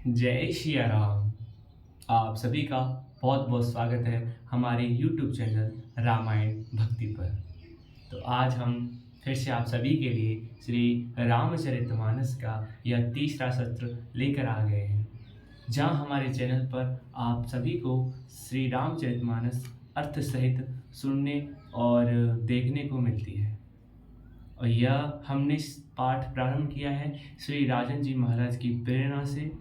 जय सिया राम। आप सभी का बहुत बहुत स्वागत है हमारे YouTube चैनल रामायण भक्ति पर। तो आज हम फिर से आप सभी के लिए श्री रामचरितमानस का यह तीसरा सत्र लेकर आ गए हैं, जहां हमारे चैनल पर आप सभी को श्री रामचरितमानस अर्थ सहित सुनने और देखने को मिलती है। और यह हमने पाठ प्रारंभ किया है श्री राजन जी महाराज की प्रेरणा से,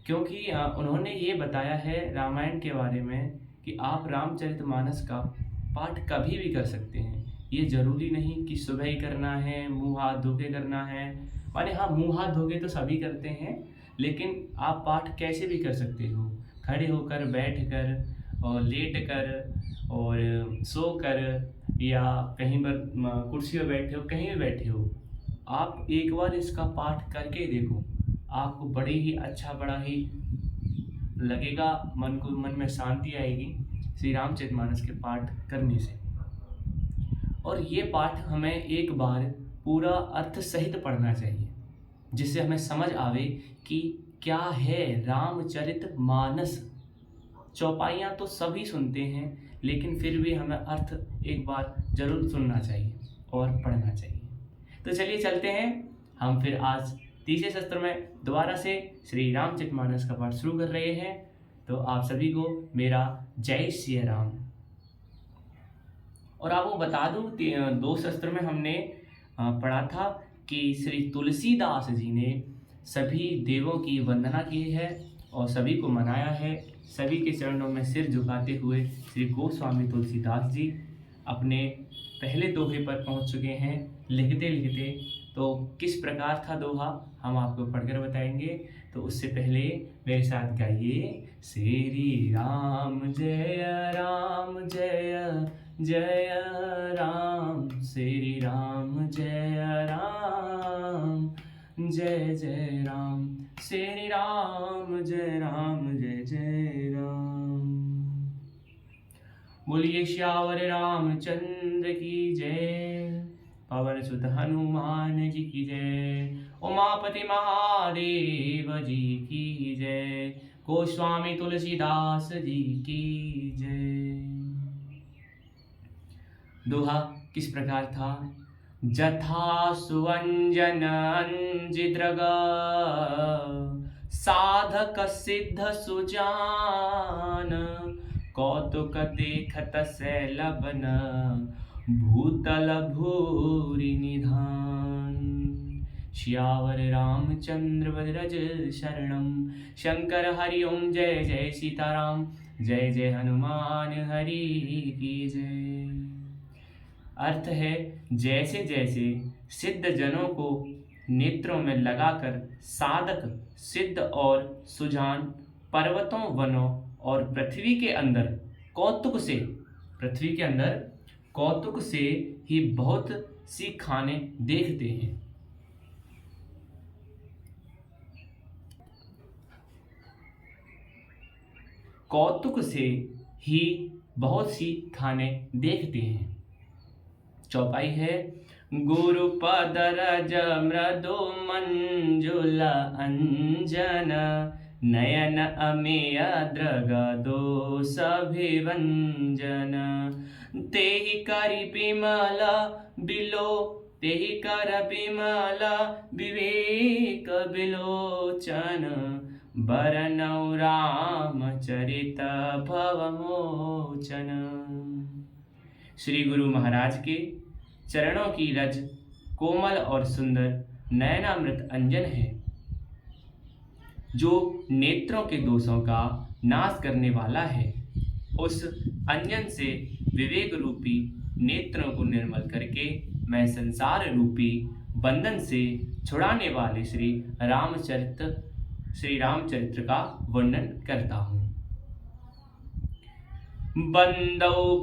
क्योंकि उन्होंने ये बताया है रामायण के बारे में कि आप रामचरितमानस का पाठ कभी भी कर सकते हैं। ये ज़रूरी नहीं कि सुबह ही करना है, मुंह हाथ धो के करना है। माने हाँ, मुंह हाथ धो के तो सभी करते हैं, लेकिन आप पाठ कैसे भी कर सकते हो, खड़े होकर, बैठ कर और लेट कर और सो कर, या कहीं पर कुर्सी पर बैठे हो, कहीं भी बैठे हो। आप एक बार इसका पाठ करके देखो, आपको बड़े ही अच्छा, बड़ा ही लगेगा, मन में शांति आएगी श्री रामचरितमानस के पाठ करने से। और ये पाठ हमें एक बार पूरा अर्थ सहित पढ़ना चाहिए, जिससे हमें समझ आवे कि क्या है रामचरितमानस। चौपाइयाँ तो सभी सुनते हैं, लेकिन फिर भी हमें अर्थ एक बार जरूर सुनना चाहिए और पढ़ना चाहिए। तो चलिए चलते हैं हम फिर आज तीसरे सत्र में दोबारा से श्री रामचरितमानस का पाठ शुरू कर रहे हैं। तो आप सभी को मेरा जय श्री राम। और आपको बता दूं, दो सत्र में हमने पढ़ा था कि श्री तुलसीदास जी ने सभी देवों की वंदना की है और सभी को मनाया है। सभी के चरणों में सिर झुकाते हुए श्री गोस्वामी तुलसीदास जी अपने पहले दोहे पर पहुंच चुके हैं लिखते लिखते। तो किस प्रकार था दोहा हम आपको पढ़कर बताएंगे। तो उससे पहले मेरे साथ गाइए, श्री राम जय जय राम, श्री राम जय जय राम, श्री राम जय जय राम। बोलिए श्यावर रामचंद्र की जय, पवन सुत हनुमान जी की जय, उमापति महादेव जी की जय, गोस्वामी तुलसीदास जी की जय। दोहा किस प्रकार था। जथा सुवंजन अंजिद्रग, साधक सिद्ध सुजान, कौतुक देखत सैलबन, भूतल भूरि निधान। श्यावर रामचंद्र ब्रज शरणम, शंकर हरि ओम जय जय सीताराम, जय जय हनुमान हरि की जय। अर्थ है, जैसे जैसे सिद्ध जनों को नेत्रों में लगाकर साधक, सिद्ध और सुजान पर्वतों, वनों और पृथ्वी के अंदर कौतुक से ही बहुत सी खाने देखते हैं। कौतुक से ही बहुत सी खाने देखते हैं। चौपाई है, गुरु पद रज मृदु मंजुल अंजन, नयन अमेय द्रग दोष अभिवंजन, तेहि करि बिमल बिलो, तेहि कर बिमल विवेक बिलोचन, बरनौ रामचरित भवमोचन। श्री गुरु महाराज के चरणों की रज कोमल और सुंदर नयनामृत अंजन है, जो नेत्रों के दोषों का नाश करने वाला है। उस अंजन से विवेक रूपी नेत्रों को निर्मल करके मैं संसार रूपी बंधन से छुड़ाने वाले श्री रामचरित्र का वर्णन करता हूँ। बंदौ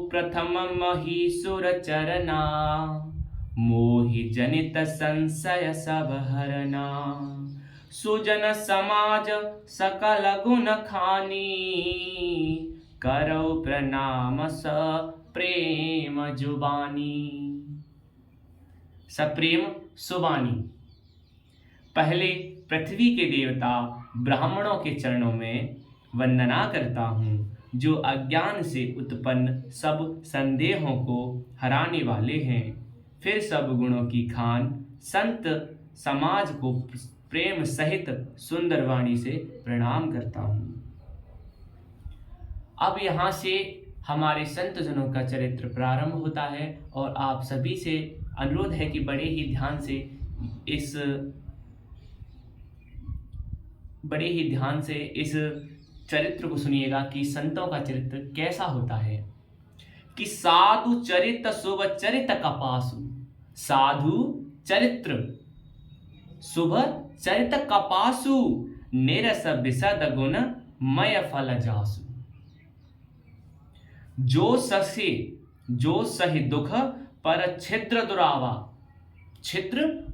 प्रथम महीसुर चरना, मोहि जनित संशय सब हरना, सुजन समाज सकल गुण खानी, करौ प्रणाम स प्रेम जुबानी। सप्रेम सुबानी। पहले पृथ्वी के देवता ब्राह्मणों के चरणों में वंदना करता हूँ, जो अज्ञान से उत्पन्न सब संदेहों को हराने वाले हैं। फिर सब गुणों की खान संत समाज को प्रेम सहित सुंदर वाणी से प्रणाम करता हूँ। अब यहाँ से हमारे संत जनों का चरित्र प्रारंभ होता है और आप सभी से अनुरोध है कि बड़े ही ध्यान से इस चरित्र को सुनिएगा कि संतों का चरित्र कैसा होता है। कि साधु चरित शुभ चरित कपासु, साधु चरित्र शुभ चरित कपासु, निरस विशद गुण मय फल जासु। जो सही दुख पर छिद्र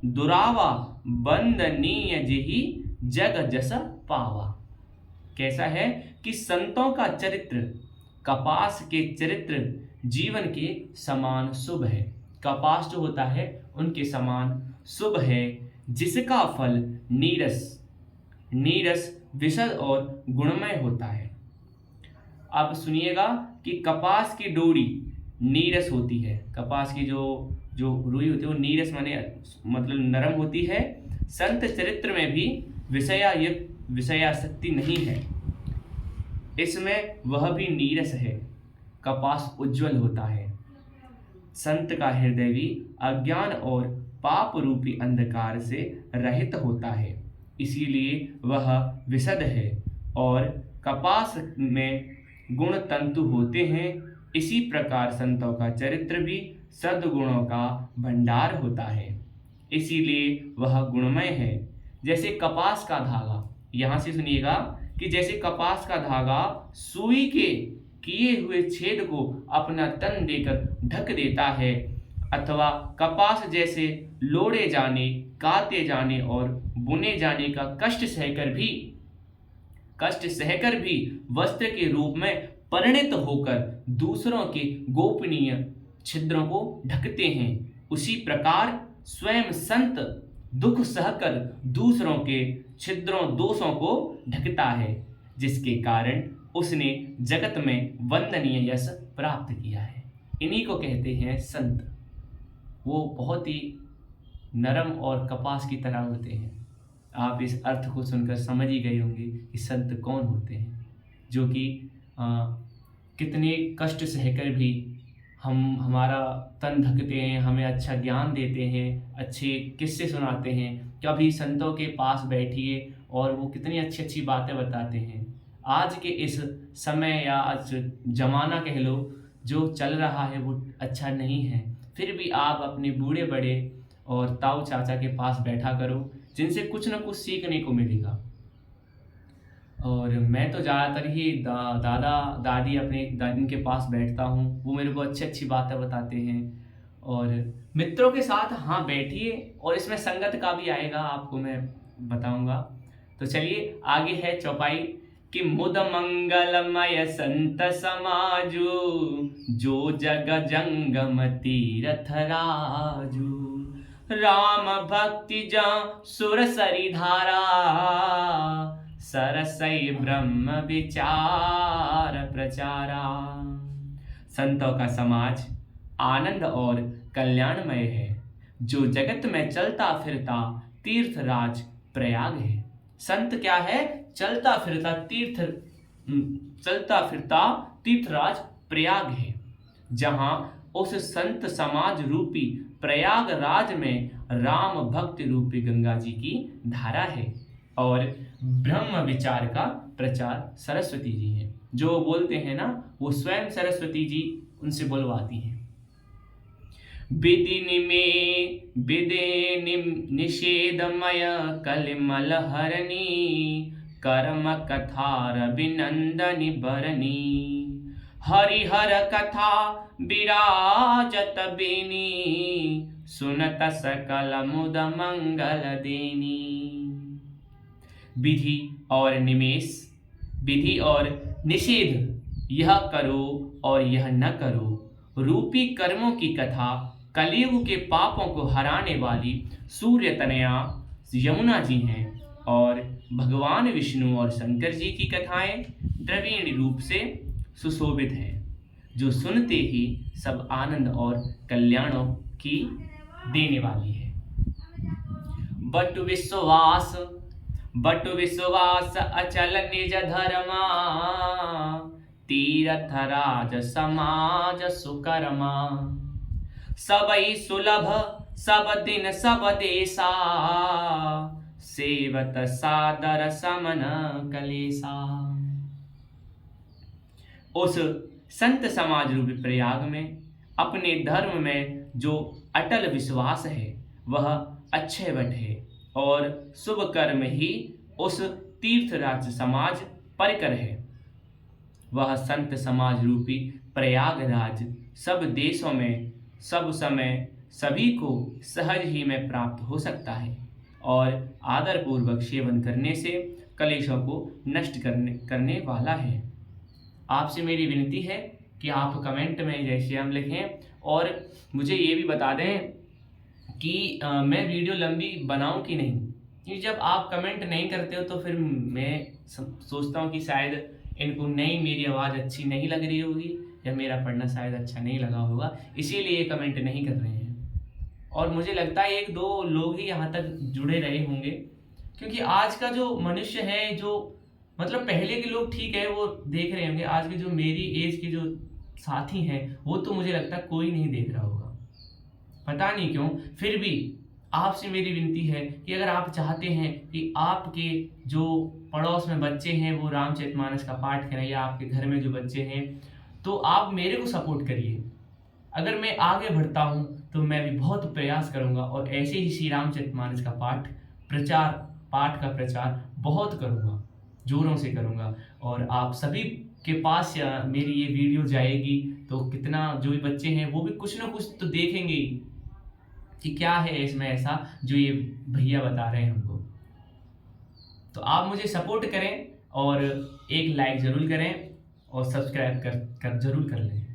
दुरावा, बंदनीय जिहि जग जस पावा। कैसा है कि संतों का चरित्र कपास के चरित्र जीवन के समान शुभ है। कपास जो होता है उनके समान शुभ है, जिसका फल नीरस विशद और गुणमय होता है। अब सुनिएगा कि कपास की डोरी नीरस होती है। कपास की जो रुई होती है वो नीरस मतलब नरम होती है। संत चरित्र में भी विषयासक्ति नहीं है, इसमें वह भी नीरस है। कपास उज्जवल होता है। संत का हृदय भी अज्ञान और पाप रूपी अंधकार से रहित होता है, इसीलिए वह विशद है। और कपास में गुण तंतु होते हैं, इसी प्रकार संतों का चरित्र भी सद्गुणों का भंडार होता है, इसीलिए वह गुणमय है। जैसे कपास का धागा, यहाँ से सुनिएगा कि जैसे कपास का धागा सुई के किए हुए छेद को अपना तन देकर ढक देता है, अथवा कपास जैसे लोड़े जाने, काते जाने और बुने जाने का कष्ट सहकर भी वस्त्र के रूप में परिणित होकर दूसरों के गोपनीय छिद्रों को ढकते हैं, उसी प्रकार स्वयं संत दुख सहकर दूसरों के छिद्रों दोषों को ढकता है, जिसके कारण उसने जगत में वंदनीय यश प्राप्त किया है। इन्हीं को कहते हैं संत। वो बहुत ही नरम और कपास की तरह होते हैं। आप इस अर्थ को सुनकर समझ ही गए होंगे कि संत कौन होते हैं, जो कि कितने कष्ट सहकर भी हमारा तन ढकते हैं, हमें अच्छा ज्ञान देते हैं, अच्छे किस्से सुनाते हैं। कभी संतों के पास बैठिए और वो कितनी अच्छी अच्छी बातें बताते हैं। आज के इस समय या आज जमाना कह लो जो चल रहा है वो अच्छा नहीं है, फिर भी आप अपने बूढ़े बड़े और ताऊ चाचा के पास बैठा करो, जिनसे कुछ न कुछ सीखने को मिलेगा। और मैं तो ज़्यादातर ही दादा दादी अपने इनके पास बैठता हूँ, वो मेरे को अच्छी अच्छी बातें बताते हैं। और मित्रों के साथ हाँ बैठिए, और इसमें संगत का भी आएगा, आपको मैं बताऊंगा। तो चलिए आगे है चौपाई कि मुद मंगलमय संत समाजु, जो जग जंगम तीरथ राजू। राम भक्ति जा सुर सरी धारा, सरसई ब्रह्म विचार प्रचारा। संतों का समाज आनंद और कल्याणमय है, जो जगत में चलता फिरता तीर्थराज प्रयाग है। संत क्या है? चलता फिरता तीर्थराज प्रयाग है, जहां उस संत समाज रूपी प्रयागराज में राम भक्ति रूपी गंगा जी की धारा है, और ब्रह्म विचार का प्रचार सरस्वती जी हैं। जो बोलते हैं ना, वो स्वयं सरस्वती जी उनसे बुलवाती हैं। विदे निषेधमय कलिमल हरणी, कर्म कथार विनंदनी बरनी। हरिहर कथा विराजत बेनी, सुनत सकल मुद मंगल देनी। विधि और निषेध, यह करो और यह न करो रूपी कर्मों की कथा कलयुग के पापों को हराने वाली सूर्य तनया यमुना जी हैं। और भगवान विष्णु और शंकर जी की कथाएं प्रवीण रूप से सुशोभित हैं, जो सुनते ही सब आनंद और कल्याणों की देने वाली है। बट विश्वास अचल निज धर्मा, तीर्थ राज समाज सुकर्मा, सबई सुलभ सब दिन सब देशा, सेवत सादर समन कलेसा। उस संत समाज रूपी प्रयाग में अपने धर्म में जो अटल विश्वास है वह अक्षय वट है, और शुभ कर्म ही उस तीर्थराज समाज परिकर है। वह संत समाज रूपी प्रयागराज सब देशों में सब समय सभी को सहज ही में प्राप्त हो सकता है, और आदर पूर्वक सेवन करने से कलेशों को नष्ट करने वाला है। आपसे मेरी विनती है कि आप कमेंट में जय श्री राम लिखें, और मुझे ये भी बता दें कि मैं वीडियो लंबी बनाऊं कि नहीं, क्योंकि जब आप कमेंट नहीं करते हो तो फिर मैं सोचता हूँ कि शायद इनको नहीं, मेरी आवाज़ अच्छी नहीं लग रही होगी, या मेरा पढ़ना शायद अच्छा नहीं लगा होगा, इसीलिए कमेंट नहीं कर रहे हैं। और मुझे लगता है एक दो लोग ही यहाँ तक जुड़े रहे होंगे, क्योंकि आज का जो मनुष्य है, जो मतलब पहले के लोग ठीक है वो देख रहे होंगे, आज के जो मेरी एज के जो साथी हैं वो तो मुझे लगता है कोई नहीं देख रहा होगा, पता नहीं क्यों। फिर भी आपसे मेरी विनती है कि अगर आप चाहते हैं कि आपके जो पड़ोस में बच्चे हैं वो रामचरितमानस का पाठ करें, या आपके घर में जो बच्चे हैं, तो आप मेरे को सपोर्ट करिए। अगर मैं आगे बढ़ता हूँ तो मैं भी बहुत प्रयास करूँगा, और ऐसे ही श्री रामचरितमानस का पाठ का प्रचार बहुत करूँगा, जोरों से करूँगा। और आप सभी के पास मेरी ये वीडियो जाएगी तो कितना जो भी बच्चे हैं वो भी कुछ ना कुछ तो देखेंगे कि क्या है इसमें ऐसा जो ये भैया बता रहे हैं हमको। तो आप मुझे सपोर्ट करें और एक लाइक ज़रूर करें और सब्सक्राइब कर जरूर कर लें।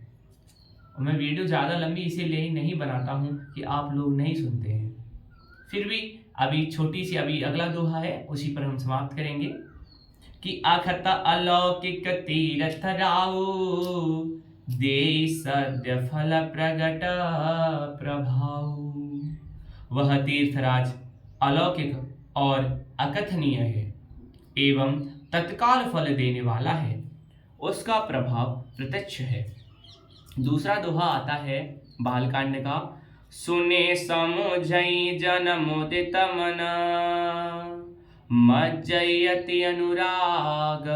और मैं वीडियो ज़्यादा लंबी इसीलिए नहीं बनाता हूँ कि आप लोग नहीं सुनते हैं। फिर भी अभी छोटी सी अभी अगला दोहा है, उसी पर हम समाप्त करेंगे कि अखत अलौकिक तीरथ राऊ, दे सद्य फल प्रगट प्रभाव। वह तीर्थराज अलौकिक और अकथनीय है एवं तत्काल फल देने वाला है, उसका प्रभाव प्रत्यक्ष है। दूसरा दोहा आता है बालकांड का, सुने समुझई जन मुदित मन, मज्जयति अनुराग,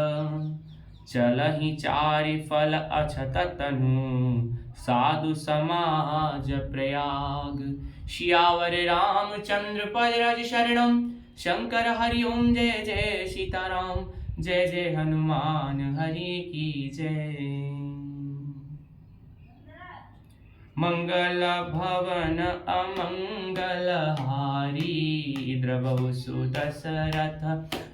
चलहि चारि फल अछत तनु, साधु समाज प्रयाग। शियावर रामचंद्र पद रज शरणम, शंकर हरि ओम जय जय सीताराम, जय जय हनुमान हरि की जय। मंगल भवन अमंगल हारी, द्रवहु सुदशरथ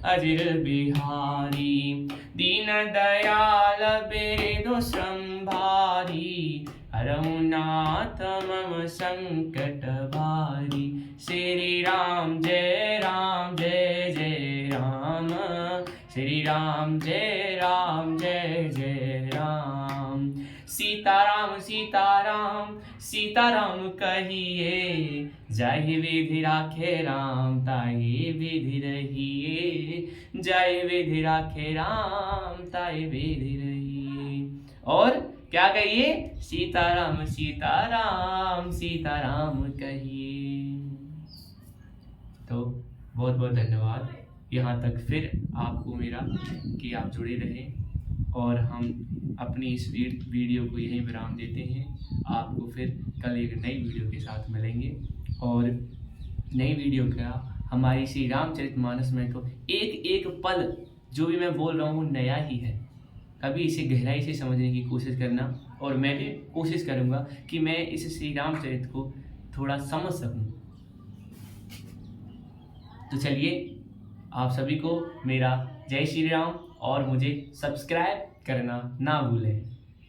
अजिर बिहारी। दीन दयाल बिरधु संभारी, हरहु नाथ मम संकट भारी। श्री राम जय राम जय जय राम, श्री राम जय जय राम। सीताराम सीताराम सीताराम कहिए, जय विधि राखे राम ताहि विधि रहिए, जय विधि राखे राम ताहि विधि रहिए। और क्या कहिए, सीताराम सीताराम सीताराम कहिए। तो बहुत बहुत धन्यवाद यहाँ तक फिर आपको मेरा कि आप जुड़े रहे, और हम अपनी इस वीडियो को यहीं विराम देते हैं। आपको फिर कल एक नई वीडियो के साथ मिलेंगे, और नई वीडियो क्या, हमारी श्री रामचरितमानस में तो एक एक पल जो भी मैं बोल रहा हूँ वो नया ही है। कभी इसे गहराई से समझने की कोशिश करना, और मैं भी कोशिश करूँगा कि मैं इस श्री रामचरित को थोड़ा समझ सकूँ। तो चलिए, आप सभी को मेरा जय श्री राम, और मुझे सब्सक्राइब करना ना भूलें।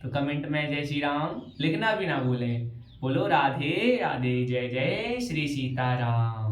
तो कमेंट में जय श्री राम लिखना भी ना भूलें। बोलो राधे राधे, जय जय श्री सीताराम।